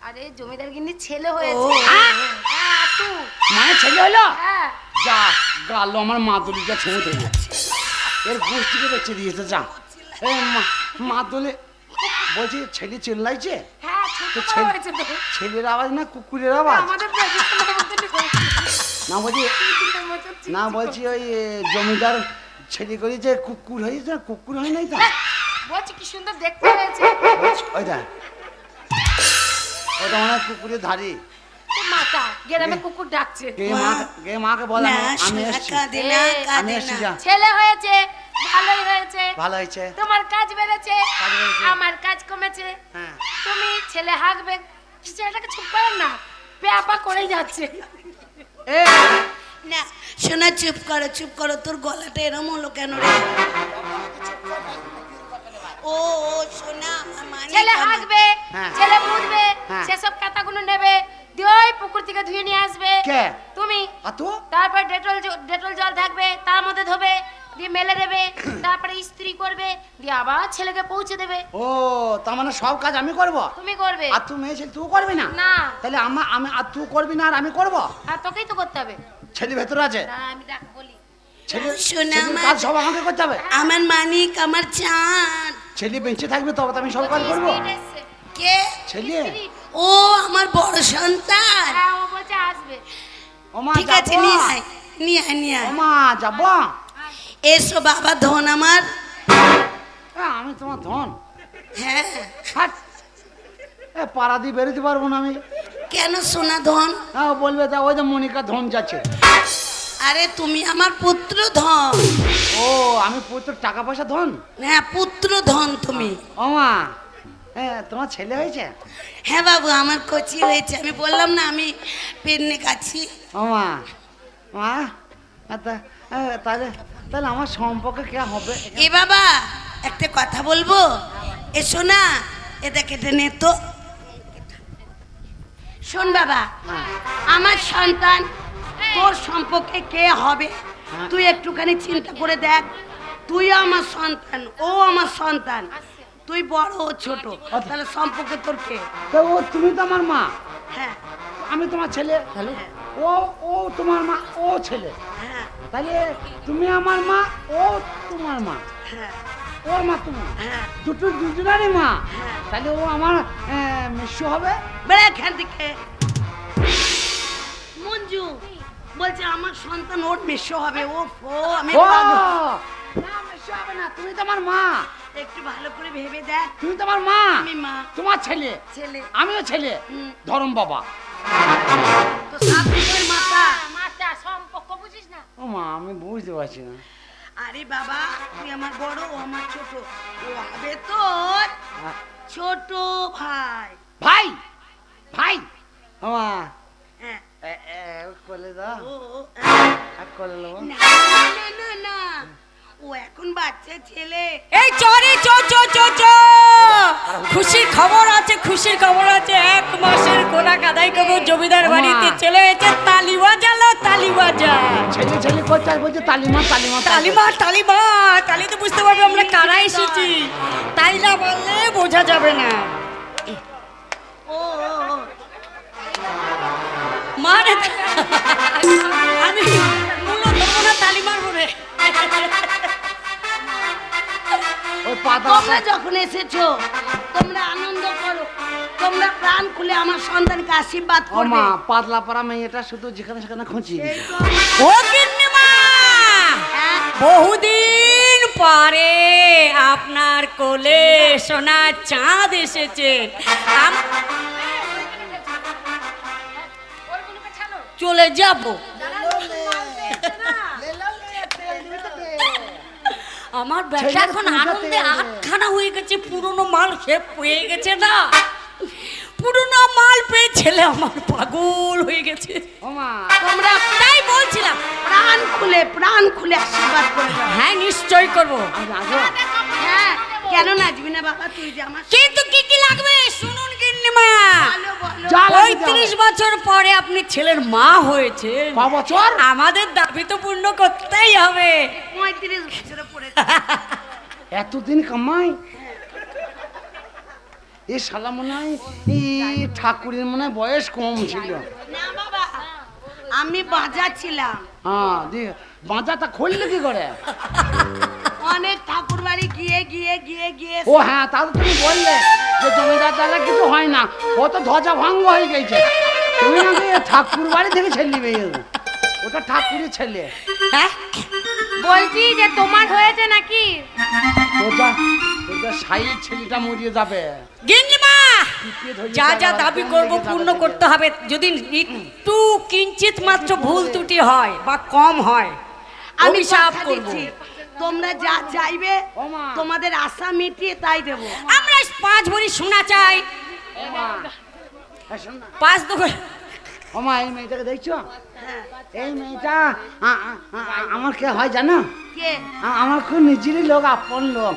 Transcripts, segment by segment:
আরে জমিদার গিন্নির ছেলে হয়েছে। মানে ছেলে হলো? হ্যাঁ। যা গালো আমার মাদুলিটা ছুঁয়ে দেবে, এর গোষ্ঠীকে বেঁচে দিয়েছে। যা মাদুলি বলছি ছেলে চিল্লাইছে। হ্যাঁ, ছেলের আওয়াজ না কুকুরের আওয়াজ? না বলছি না বলছি ওই জমিদার ছেলে করেছে কুকুর হয়েছে, কুকুর হয় নাই তো? বলছি কি সুন্দর দেখতে হয়েছে। ওইটা ওটা মনে হয় কুকুরের ধারি। মাতা গ্রামে কুকুর ডাকছে। মাকে বল আমি এসেছি, আমি এসেছি। যা ছেলে হয়েছে, ভালোই হয়েছে, ভালো হয়েছে। তোমার কাজ বেড়েছে, আমার কাজ কমেছে। তুমি ছেলে হাঁকবে, ছেলেটাকে চুপ করেন না, পেপা করেই যাচ্ছে। না শোনা, চুপ করো, তোর গলাটা এরম হলো কেন রে? ও শোনা, ছেলে হাঁকবে, ছেলে মুতবে, সেসব কাতাগুলো নেবে, দিয়ে ওই পুকুর থেকে ধুয়ে নিয়ে আসবে। কে? তুমি। তো তারপর ডেটল জল থাকবে, তার মধ্যে ধোবে, দিয়ে মেলে দেবে, তারপরে ইস্ত্রি করবে, দিয়ে আবার ছেলেকে পৌঁছে দেবে। ও তার মানে সব কাজ আমি করব? তুমি করবে। আর তুই মেয়ে ছেলে তুই করবি না? না। তাহলে আমি আর তুই করবি না আর আমি করব? আর তোকেই তো করতে হবে। ছেলে ভেতরে আছে? না, আমি ডাক বলি। ছেলের কাজ সব আমাকে করতে হবে? আমার মানিক, আমার চাঁদ। ছেলে বেঁচে থাকবে তবে তো আমি সব কাজ করবো। কে? ছেলে। ও আমার বড় সন্তান। হ্যাঁ, ও বলছে আসবে। ঠিক আছে, নিয়ে আয়। ওমা যাবো। এসো বাবা, ধন আমার। আমি তোমার ধন? হ্যাঁ। পাড়া দিয়ে বেরোতে পারবো না আমি। কেন সোনা ধন? বলবে তা ওই যে মনিকা ধন যাচ্ছে। আরে তুমি আমার পুত্র ধন। ও আমি পুত্র, টাকা পয়সা ধন? হ্যাঁ, পুত্র ধন তুমি। ওমা তোমার ছেলে হয়েছে? হ্যাঁ বাবু, আমার কচি হয়েছে। আমি বললাম না আমি পেন্নে কাছি। ওমা মা তাহলে তাহলে আমার সম্পর্কে কে হবে? এ বাবা, একটা কথা বলবো? এসো না, এটা কেটে নে তো। শোন বাবা, আমার সন্তান, তোর সম্পর্কে কে হবে তুই একটুখানি চিন্তা করে দেখ। তুই আমার সন্তান, ও আমার সন্তান, তুই বড় ও ছোট, তাহলে সম্পর্কে তোর কে? ও তুমি তো আমার মা। হ্যাঁ। আমি তোমার ছেলে। ও ও তোমার মা, ও ছেলে। হ্যাঁ। তাহলে তুমি আমার মা, ও তোমার মা। হ্যাঁ। ওর মা তুমি। হ্যাঁ। দুজনেরই মা। তাহলে ও আমার মিশু হবে। বেড়ে এখান থেকে। মঞ্জু বলছে আমার সন্তান ওর মিশু হবে। ও আমি না, মিশু হবে না, তুমি তো আমার মা। একটু ভালো করে ভেবে দেখ। তুমি তো আমার মা। আমি মা। তোমার ছেলে। আমিও ছেলে। ধরম বাবা। তো সাতজনের মাতা। মাতা সম্পর্ক বুঝিস না? ও মা, আমি বুঝতে পারছি না। আরে বাবা, তুই আমার বড়, ও আমার ছোট, ও হবে তোর ছোট ভাই। ভাই ভাই মা। হ্যাঁ। কোলে দাও। কোলে নেবো। না, ও এখন বাচ্চা ছেলে। এই চরে খুশির খবর আছে, খুশির খবর আছে। 1 মাসের কোনা কাদাই কবর জমিদার বাড়িতে চলে এসেছে। তালি বাজালো, তালি বাজা। ছেলে করছে আর বলছে তালিমা। তালি তো বুঝতে পারবে আমরা কারা এসেছি। তাই না বললে বোঝা যাবে না। ও মানে আমি মূলত না তালি মারবো রে। তোমরা যখন এসেছো তোমরা আনন্দ করো, তোমরা প্রাণ খুলে আমার সন্তানকে আশীর্বাদ করো। মা পাতলা পাড়া মেয়েটা শুধু যেখানে সেখানে খুঁজি। ও গিন্নিমা, বহুদিন পরে আপনার কোলে সোনার চাঁদ এসেছে। চলে যাব। আমার বেটা এখন আনন্দে আটখানা হয়ে গেছে। পুরনো মাল সে পেয়ে গেছে না, পুরনো মাল পেয়ে ছেলে আমার পাগল হয়ে গেছে। তোমরা তাই বলছিলাম প্রাণ খুলে আশীর্বাদ করো। হ্যাঁ নিশ্চয় করবো। হ্যাঁ, কেন নাচবি না বাবা? তুই যে আমার। কিন্তু কি লাগবে শুনুন গিন্নিমা। 35 বছর পরে আপনি ছেলের মা হয়েছে। বছর? আমাদের দাবি তো পূর্ণ করতেই হবে। 35 বছরে পড়ে এতদিন কামাই। এ শালা মনে হয় ঠাকুরের মনে হয় বয়স কম ছিল। না বাবা, আমি বাজাচ্ছিলাম। হ্যাঁ দিয়ে বাঁচাটা খুললে কি করে? অনেক ঠাকুর বাড়ি গিয়ে গিয়ে গিয়ে গিয়ে ও হ্যাঁ, তাহলে তুমি বললে যে জমিদার দ্বারা কিছু হয় না, ও তো ধ্বজা ভঙ্গ হয়ে গেছে। তুমি নাকি ঠাকুর বাড়ি থেকে ছেলে বেরিয়ে ওটা ঠাকুরের ছেলে। হ্যাঁ বলছি যে তোমার হয়েছে নাকি? তোজা সাইয়ের ছেলেটা মরিয়ে যাবে। গিন্নিমা, পিটিয়ে ধরিয়ে যা যা যাবে, দাবি কোন করব দিকে যাবে পূর্ণ দেখে। করতে হবে। যদি একটু কিঞ্চিত মাত্র ভুল ত্রুটি হয় বা কম হয়, আমি অভিশাপ কথা করব। দিচ্ছি, তোমরা যা চাইবে ও মা। তোমাদের আশা মিটিয়ে তাই দেবো। আমরা 5 ভরি সোনা চাই। ও মা, এই শোন না। 5 দুগুণ। ও মা, এই মেয়েটাকে দেখছো? হ্যাঁ। এই মেয়েটা আমার কে হয় জানো? কে? আমার খুব নিজেরই লোক, আপন লোক।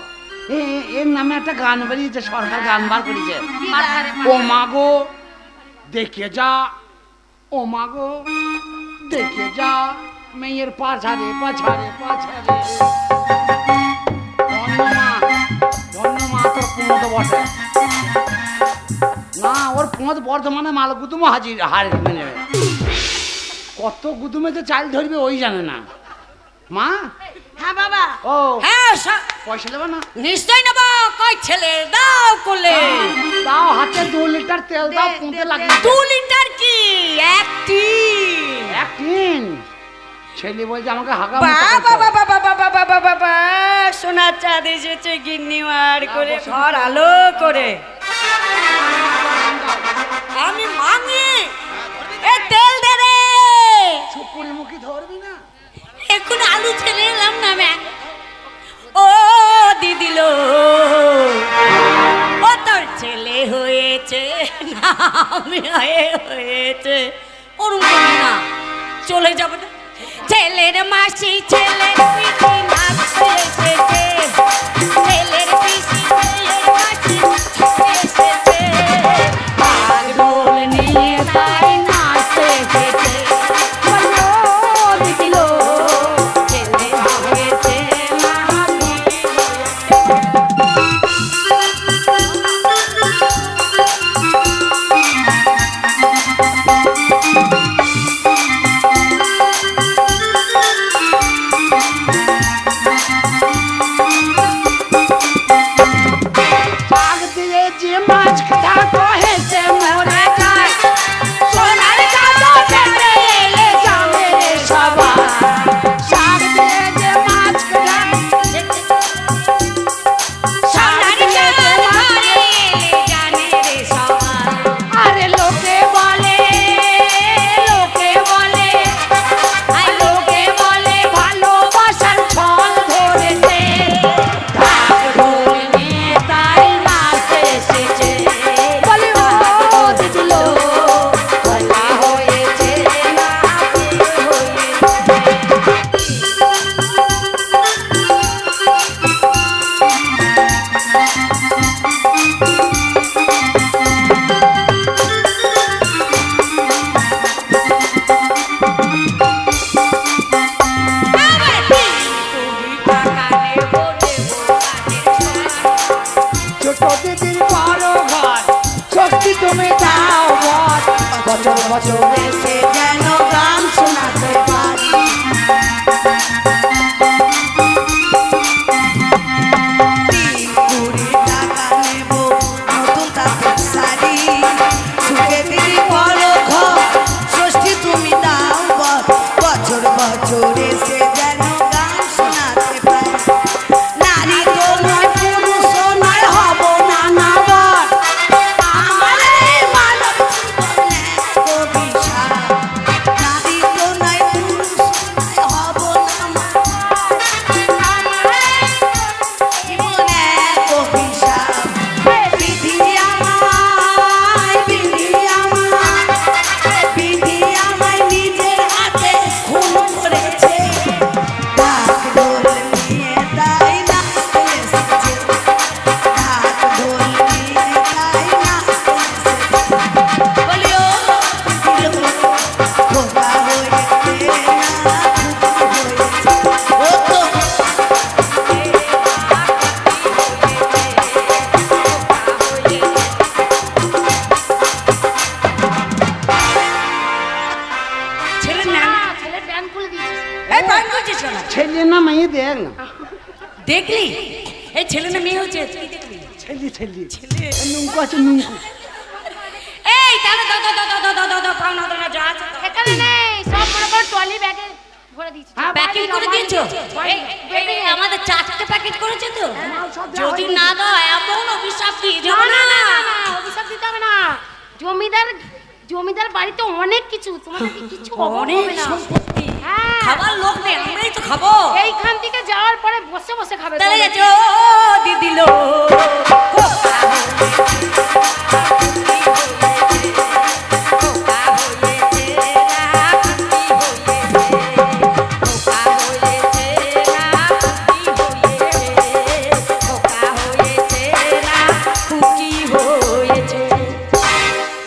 এর নামে একটা গান বেরিয়েছে, সরকার গান বার করেছে। কি গান? ও মাগো দেখে যা, ও মাগো দেখে যা, মেয়ের পাছারে পাছারে পাছারে। ধন্যমা ধন্যমা, তোর পুঁত বটে না, ওর পুঁত বর্ধমানে মাল গুদুমো হাজির হারে নেবে। কত গুদুমে যে চাল ধরবে ওই জানে না। মা, হ্যাঁ বাবা। ও হ্যাঁ পয়সা দেবে না? নিশ্চয় নেব। কই ছেলে দাও কোলে। দাও হাতে 2 লিটার তেল দাও, দে, পুঁতে দে, লাগিয়ে 2 লিটার কি 1 টিন? 1 টিন। ছেলে বলছে আমাকে হাগা বাবা বাবা বাবা বাবা বাবা বাবা, সোনার চাঁদ এসেছে গিন্নিমার করে, ঘর আলো করে। আমি মাঙি, এ তেল দে রে। চুপুরি মুখি ধরবি না। এখন আলু ছেলে এলাম না ম্যাম। ও দিদিলো, ও তোর ছেলে হয়েছে না আমি হয়েছে। ওরম করি না, চলে যাবে না। ছেলের মাসি ছেলের পিসি নাচতে এসেছে, ছেলের পিসি ছেলের মাসি এসেছে, পাগল নিয়ে তাই নাচতে এসেছে। বলো দিদিলো, ছেলে হয়েছে না আমি শাক দিয়ে যে মাছ খাটা কহেছে মরে যায়, সোনার কাঁদো পেটে এলে যাবে রে সবাই। শাক দিয়ে যে মাছ খাটা, সোনার চাঁদ ঘরে এলে জানে রে সবাই। আরে লোকে বলে আর লোকে বলে ভালোবাসার ছল ধরেছে, ঢোল নিয়ে তাই নাচতে এসেছে। বলে ও দিদিলো কথা হয়েছে না আমার তুমি বাগানে বলে ছোট দিদির বড় ঘর, ষষ্ঠী তুমি দাও বর, বছর বছর এসে যেন গান শোনাতে পারি। কুড়ি টাকা নেব নতুন তাঁতের শাড়ি, সুখে দিদি বড় ঘর, ষষ্ঠী তুমি দাও বর, বছর বছর এসে যেন গান শোনাতে পারি। নারী তো নয় পুরুষও নয়, হব নানা বর, আমার এই মানব জীবনে কবি সার। ছেলে না মেয়ে দেখ না। দেখলি এই ছেলে না মেয়ে হচ্ছে তুই দেখলি? ছেলে ছেলে ছেলে নুঙ্কু আছে নুঙ্কু। এই তাহলে দাও পাওনা দাও যা আছে এখানে নেই, সব বড় বড় ট্রলি ব্যাগে ভরে দিয়েছি। হ্যাঁ, প্যাকেট করে দিয়েছো? এই আমাদের 4টে প্যাকেট করেছে তো। যদি না দাও এমন অভিশাপ দিয়ে না যাবো না না। না না, অভিশাপ দিতে হবে না। জমিদার বাড়িতে অনেক কিছু, তোমাদেরকে কিছু অভাব অনেক হবে না। সম্পত্তি, হ্যাঁ, খাবার লোক নেই, আমরাই তো খাবো। এইখান থেকে যাওয়ার পরে বসে বসে খাবে। তাহলে গেছো দিদি লো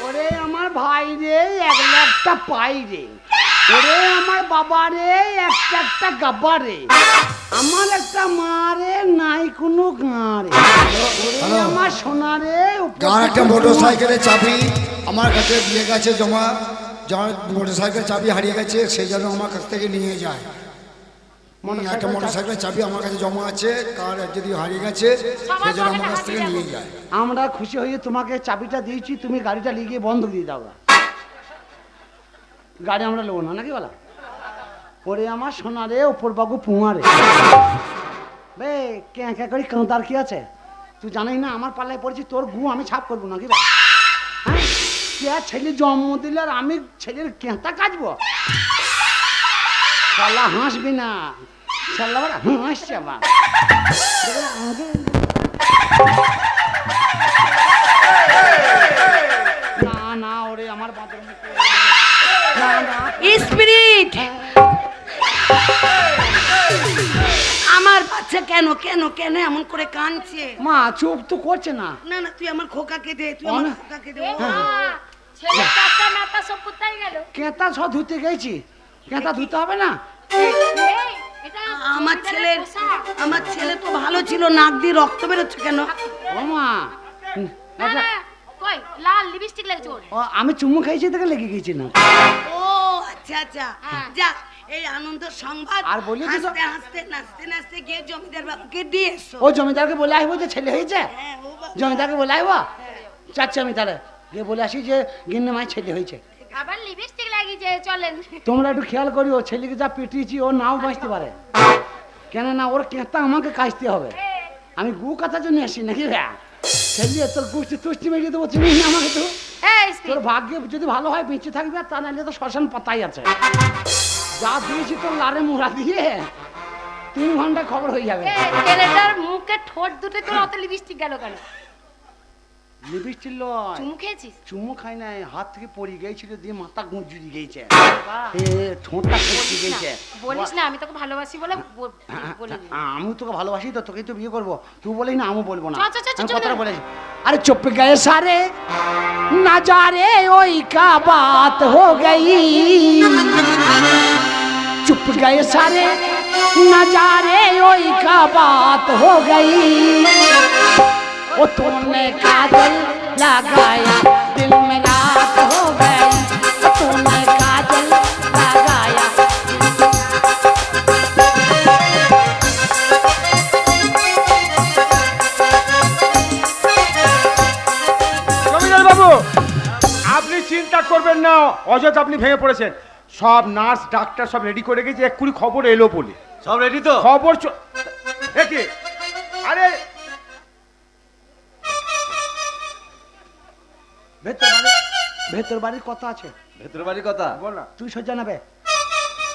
ওরে আমার ভাই রে এক লাখটা পাই রে, ওরে আমার বাবা রে একটা একটা গাব্বা রে, আমার একটা মা রে নাই কোনো গাঁ রে, ওরে আমার সোনা রে গান একটা মোটর সাইকেলের চাবি আমার কাছে দিয়ে গেছে জমা, মোটর সাইকেল চাবি হারিয়ে গেছে, সেই জন্য আমার কাছ থেকে নিয়ে যায়। একটা মোটর সাইকেলের চাবি আমার কাছে জমা আছে, কার যদি হারিয়ে গেছে সেই জন্য আমার কাছ থেকে নিয়ে যায়। আমরা খুশি হয়ে তোমাকে চাবিটা দিয়েছি, তুমি গাড়িটা নিয়ে গিয়ে বন্ধ দিয়ে দাও। গাড়ি আমরা নেবো না নাকি বলা? ওরে আমার সোনা রে ওপর বাবু পুঙা রে, বে কে কে করি কাঁদার কি আছে? তুই জানিস না আমার পাল্লায় পড়েছি, তোর গু আমি ছাপ করবো নাকি ভাই? হ্যাঁ, কে ছেলে জন্ম দিলে আর আমি ছেলের কেঁতা কাটবো? শালা হাসবি না, শালা বড় হাসছে আমার। না না ওরে আমার বাঁধর মুখে না না স্পিরিট, আমার বাচ্চা কেন কেন কেন এমন করে কাঁদছে? মা চুপ তো করছে না। না না তুই আমার খোকাকে দে, তুই আমার খোকাকে দে। এ মা, ছেলে কাকা মাতা সব কোথায় গেল? কেঁতা সব ধুতে গেছি, কেঁতা ধুতে হবে না? এই, এটা আমার জমিদারের ছেলের পোশাক। আমার ছেলে তো ভালো ছিল, নাক দিয়ে রক্ত বেরোচ্ছে কেন? ও মা না, না, কই লাল লিপস্টিক লাগছে ওর। ও, আমি চুমু খাইছি থেকে লেগে গেছি না। ও আচ্ছা আচ্ছা, হ্যাঁ। যা এই আনন্দ সংবাদ আর বলি তো- হাসতে হাসতে নাচতে নাচতে গিয়ে জমিদার বাবুকে দিয়ে এসো। ও জমিদারকে বলে আসবো যে ছেলে হয়েছে, হ্যাঁ, ও বাবা। জমিদারকে বলে আসবো। চাচ্ছি আমি তাহলে গিয়ে বলে আসি যে গিন্নে মায়ের ছেলে হয়েছে। আবার লিপস্টিক লাগিয়েছে, চলেন। তোমরা একটু খেয়াল করি, ও ছেলেকে যা পিটিয়েছি ও নাও বাঁচতে পারে, কেন না ওর কেঁতা আমাকে কাচতে হবে। আমি গু কাটার জন্য আসি নাকি ভাই? ছেলে তোর গুষ্টি তুষ্টি মেরিয়ে দেবো, চিনিস না আমাকে তো? এই তোর স্পিড, ভাগ্য যদি ভালো হয় বেঁচে থাকবে, আর তা নাহলে তো শ্মশান পাতাই আছে। যা দিয়েছি তোর লারে মোড়া দিয়ে 3 ঘন্টা খবর হয়ে যাবে। ছেলেটার মুখে ঠোঁট দুটো তোর অত লিপস্টিক গেল কেন? লিপস্টিক লয়, চুমু খেয়েছিস? চুমু খাই নাই, হাত থেকে পড়ে গিয়েছিল দিয়ে মাথা গুঁজুরি গিয়েছে, এ ঠোঁটটা ফসকে গিয়েছে। বলিস না আমি তোকে ভালোবাসি বলে বলিনি। আমি তোকে ভালোবাসি তো, তোকেই তো বিয়ে করবো। তুই বলিস না, আমি বলবো না। চ, চ, চ, চ, আমি চ, কথাটা চ। বলেছি। আরে চুপ গয়ে সারে नजारे ओई का बात हो गई, चुप गए सारे नजारे ओई का बात हो गई, वो तूने काजल लगाया दिल में रात हो गई, वो तूने काजल लगाया। জমিদার বাবু আপনি চিন্তা করবেন না, অযথা আপনি ভেঙে পড়েছেন। সব নার্স ডাক্তার সব রেডি করে গেছে, এক্ষুনি খবর এলো বলে। সব রেডি তো? খবর একে আরে ভেতর বাড়ির কথা আছে, ভেতর বাড়ির কথা বল না, তুই সোজা নেবে।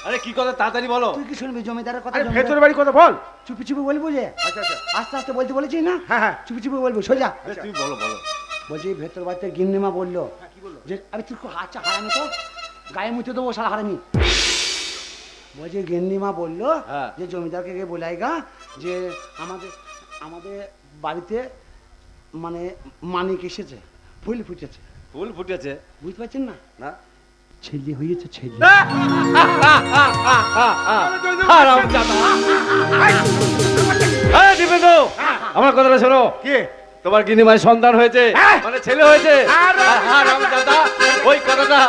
আরে কি কথা তাড়াতাড়ি বলো। তুই কি শুনবি জমিদারের কথা? আরে জমিদার- ভেতর বাড়ির কথা বল। চুপি চুপি বলবো যে, আচ্ছা আচ্ছা আস্তে আস্তে বলতে বলেছি না? হ্যাঁ হ্যাঁ চুপি চুপি বলবো সোজা। বেশ, তুমি বলো বলো। বলছি ভেতর বাড়িতে গিন্নিমা বললো যে আরে তুই হাঁচা হারামি তো গায়ে মুছে দেবো সারা হারামি। বলছি গিন্নিমা বললো হ্যাঁ। যে জমিদারকে গিয়ে বলাই গা যে আমাদের আমাদের বাড়িতে মানে মানিক এসেছে, ফুল ফুটেছে। ফুল ফুটেছে? বুঝতে পারছেন না? না ছেলে হয়েছে ছেলে। দীপেন্দ্র আমার কথাটা শোনো। কে তোমার গিনিমায় সন্তান হয়েছে, হ্যাঁ। মানে ছেলে হয়েছে। দাদা ওই কথাটা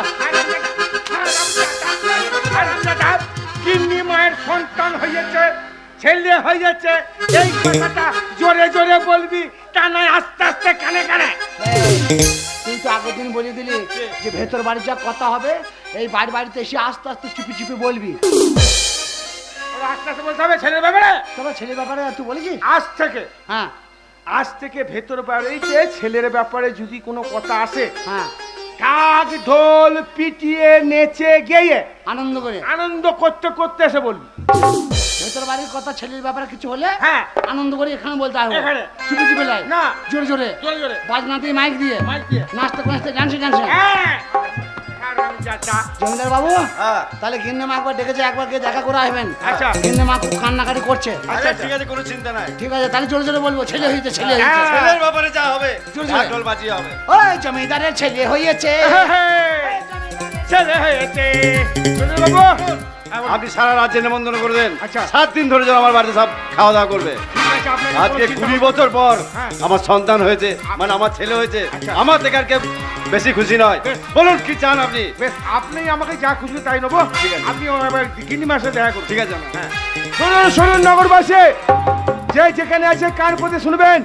কিন্নি মায়ের সন্তান হয়েছে, হয়ে যাচ্ছে, এই কথাটা জোরে জোরে বলবি, তা নয় আস্তে আস্তে কানে কানে। তুই তো আগের দিন বলে দিলি যে ভেতর বাড়ি যা কথা হবে এই বাড়িতে এসে আস্তে আস্তে চুপি চুপি বলবি। ওরা আস্তে আস্তে বলতে হবে ছেলের ব্যাপারে। তবে ছেলের ব্যাপারে তুই বলেছিস? হ্যাঁ, আজ থেকে ভেতর বাড়িতে ছেলের ব্যাপারে যদি কোনো কথা আসে, হ্যাঁ, কাক ঢোল পিটিয়ে নেচে গেয়ে আনন্দ করতে করতে এসে বলবি। ভেতর বাড়ির কথা ছেলের ব্যাপারে কিছু হলে হ্যাঁ, আনন্দ করে এখানে বলতে হবে। এখানে। চুপি চুপি লাই না, জোরে জোরে জোরে জোরে বাজনা দিয়ে মাইক দিয়ে নাচতে নাচতে ডান্সে ডান্সে। হ্যাঁ, হারামজাদা। জমিদার বাবু, হ্যাঁ তাহলে গিন্নে মা একবার ডেকেছে, একবার গিয়ে দেখা করে আসবেন। আচ্ছা। গিন্নে মা খুব কান্নাকাটি করছে। আচ্ছা ঠিক আছে, কোনো চিন্তা নাই। ঠিক আছে, তাহলে জোরে জোরে বলবো ছেলে হয়েছে, ছেলে হয়েছে। হ্যাঁ। ছেলের ব্যাপারে যা হবে জোরে জোরে। ঢোল বাজিয়ে হবে। ওই জমিদারের ছেলে হয়েছে। ছেলে হয়েছে। জমিদার বাবু, আপনি সারা রাজ্যে নেমন্তন্ন করে দেন। আচ্ছা। 7 দিন ধরে যেন আমার বাড়িতে সব খাওয়া দাওয়া করবে। ঠিক আছে, আপনাকে আজকে কোনো চিন্তা 20 বছর পর হ্যাঁ। আমার সন্তান হয়েছে, মানে আমার ছেলে হয়েছে। আচ্ছা। আমার থেকে আর কেউ বেশি খুশি নয়। বেশ। বলুন কি চান আপনি? বেশ, আপনি আমাকে যা খুশি তাই নেবো। ঠিক আছে। আপনি এবার গিন্নি মাসে দেখা করুন। ঠিক আছে হ্যাঁ। শুনুন শুনুন নগরবাসী, যে যেখানে আছে কান পথে শুনবেন।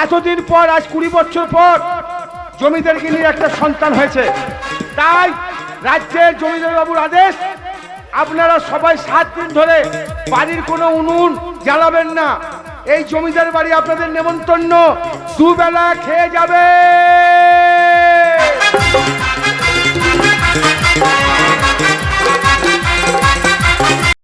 এতদিন পর, আজ 20 বছর পর জমিদার গিন্নির একটা সন্তান হয়েছে। তাই রাজ্যের জমিদার বাবুর আদেশ, আপনারা সবাই 7 দিন ধরে বাড়ির কোনো উনুন জ্বালাবেন না। এই জমিদার বাড়ি আপনাদের নেমন্তন্ন, দুবেলা খেয়ে যাবে।